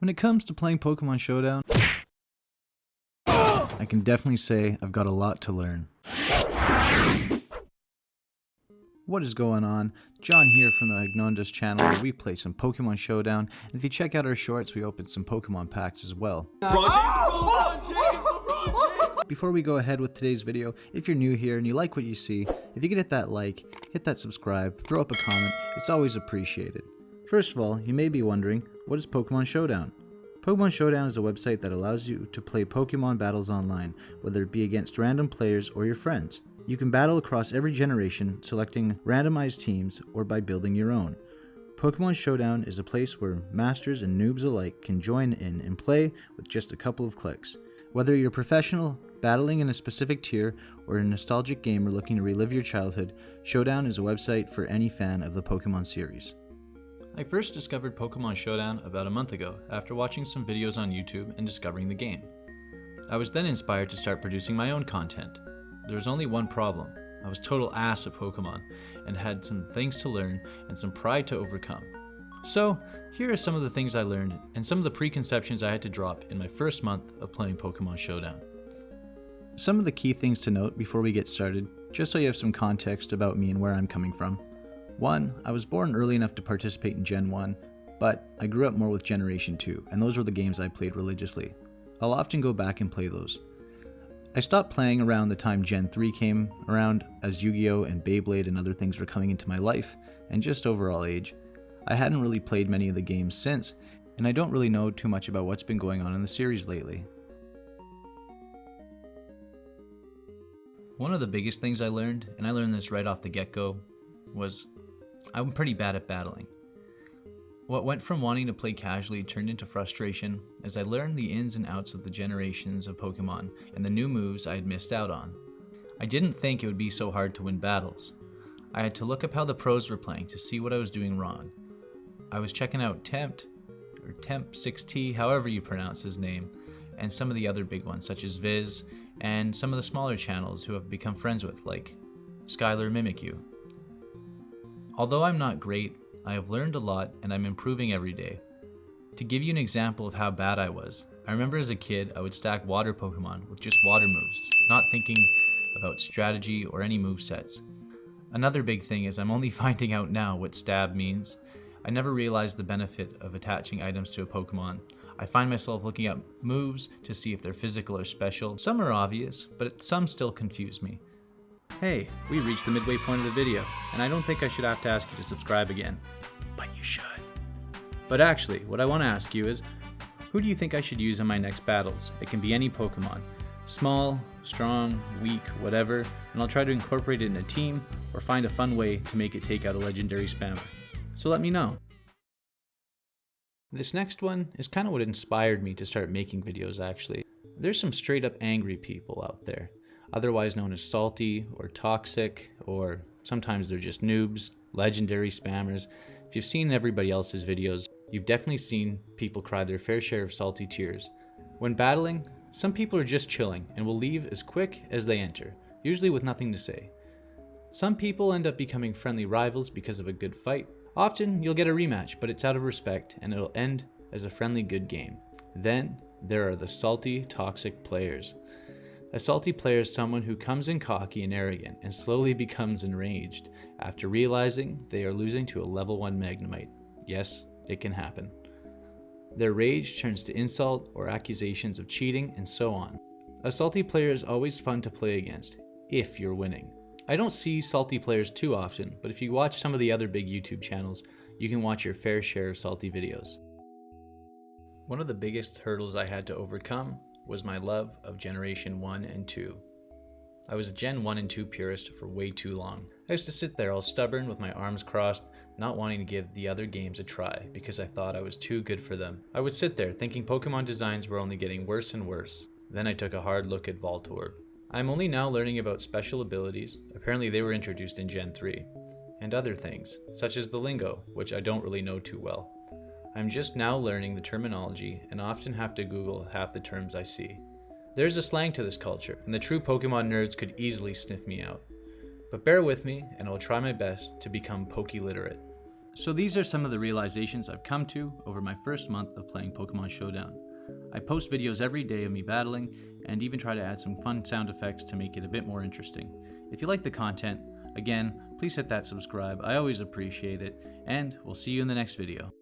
When it comes to playing Pokémon Showdown, I can definitely say I've got a lot to learn. What is going on? John here from the Agnondas channel, where we play some Pokémon Showdown, and if you check out our shorts, we opened some Pokémon packs as well. Before we go ahead with today's video, if you're new here and you like what you see, if you could hit that like, hit that subscribe, throw up a comment, it's always appreciated. First of all, you may be wondering, what is Pokémon Showdown? Pokémon Showdown is a website that allows you to play Pokémon battles online, whether it be against random players or your friends. You can battle across every generation, selecting randomized teams or by building your own. Pokémon Showdown is a place where masters and noobs alike can join in and play with just a couple of clicks. Whether you're a professional, battling in a specific tier, or a nostalgic gamer looking to relive your childhood, Showdown is a website for any fan of the Pokémon series. I first discovered Pokémon Showdown about a month ago after watching some videos on YouTube and discovering the game. I was then inspired to start producing my own content. There was only one problem. I was total ass at Pokémon and had some things to learn and some pride to overcome. So, here are some of the things I learned and some of the preconceptions I had to drop in my first month of playing Pokémon Showdown. Some of the key things to note before we get started, just so you have some context about me and where I'm coming from. 1. I was born early enough to participate in Gen 1, but I grew up more with Generation 2, and those were the games I played religiously. I'll often go back and play those. I stopped playing around the time Gen 3 came around, as Yu-Gi-Oh! And Beyblade and other things were coming into my life, and just overall age. I hadn't really played many of the games since, and I don't really know too much about what's been going on in the series lately. One of the biggest things I learned, and I learned this right off the get-go, was I'm pretty bad at battling. What went from wanting to play casually turned into frustration as I learned the ins and outs of the generations of Pokemon and the new moves I had missed out on. I didn't think it would be so hard to win battles. I had to look up how the pros were playing to see what I was doing wrong. I was checking out Tempt 6T, however you pronounce his name, and some of the other big ones such as Viz, and some of the smaller channels who I've become friends with, like Skylar Mimikyu. Although I'm not great, I have learned a lot and I'm improving every day. To give you an example of how bad I was, I remember as a kid I would stack water Pokemon with just water moves, not thinking about strategy or any movesets. Another big thing is I'm only finding out now what stab means. I never realized the benefit of attaching items to a Pokemon. I find myself looking up moves to see if they're physical or special. Some are obvious, but some still confuse me. Hey, we reached the midway point of the video, and I don't think I should have to ask you to subscribe again. But you should. But actually, what I want to ask you is, who do you think I should use in my next battles? It can be any Pokemon. Small, strong, weak, whatever, and I'll try to incorporate it in a team, or find a fun way to make it take out a legendary spammer. So let me know. This next one is kind of what inspired me to start making videos actually. There's some straight up angry people out there, otherwise known as salty or toxic, or sometimes they're just noobs, legendary spammers. If you've seen everybody else's videos, you've definitely seen people cry their fair share of salty tears. When battling, some people are just chilling and will leave as quick as they enter, usually with nothing to say. Some people end up becoming friendly rivals because of a good fight. Often you'll get a rematch, but it's out of respect and it'll end as a friendly good game. Then there are the salty, toxic players. A salty player is someone who comes in cocky and arrogant and slowly becomes enraged after realizing they are losing to a level 1 Magnemite. Yes, it can happen. Their rage turns to insult or accusations of cheating and so on. A salty player is always fun to play against, if you're winning. I don't see salty players too often, but if you watch some of the other big YouTube channels, you can watch your fair share of salty videos. One of the biggest hurdles I had to overcome was my love of Generation 1 and 2. I was a Gen 1 and 2 purist for way too long. I used to sit there all stubborn with my arms crossed, not wanting to give the other games a try because I thought I was too good for them. I would sit there thinking Pokemon designs were only getting worse and worse. Then I took a hard look at Voltorb. I'm only now learning about special abilities, apparently they were introduced in Gen 3, and other things, such as the lingo, which I don't really know too well. I'm just now learning the terminology and often have to Google half the terms I see. There's a slang to this culture, and the true Pokemon nerds could easily sniff me out. But bear with me, and I'll try my best to become Poke-literate. So these are some of the realizations I've come to over my first month of playing Pokémon Showdown. I post videos every day of me battling, and even try to add some fun sound effects to make it a bit more interesting. If you like the content, again, please hit that subscribe, I always appreciate it, and we'll see you in the next video.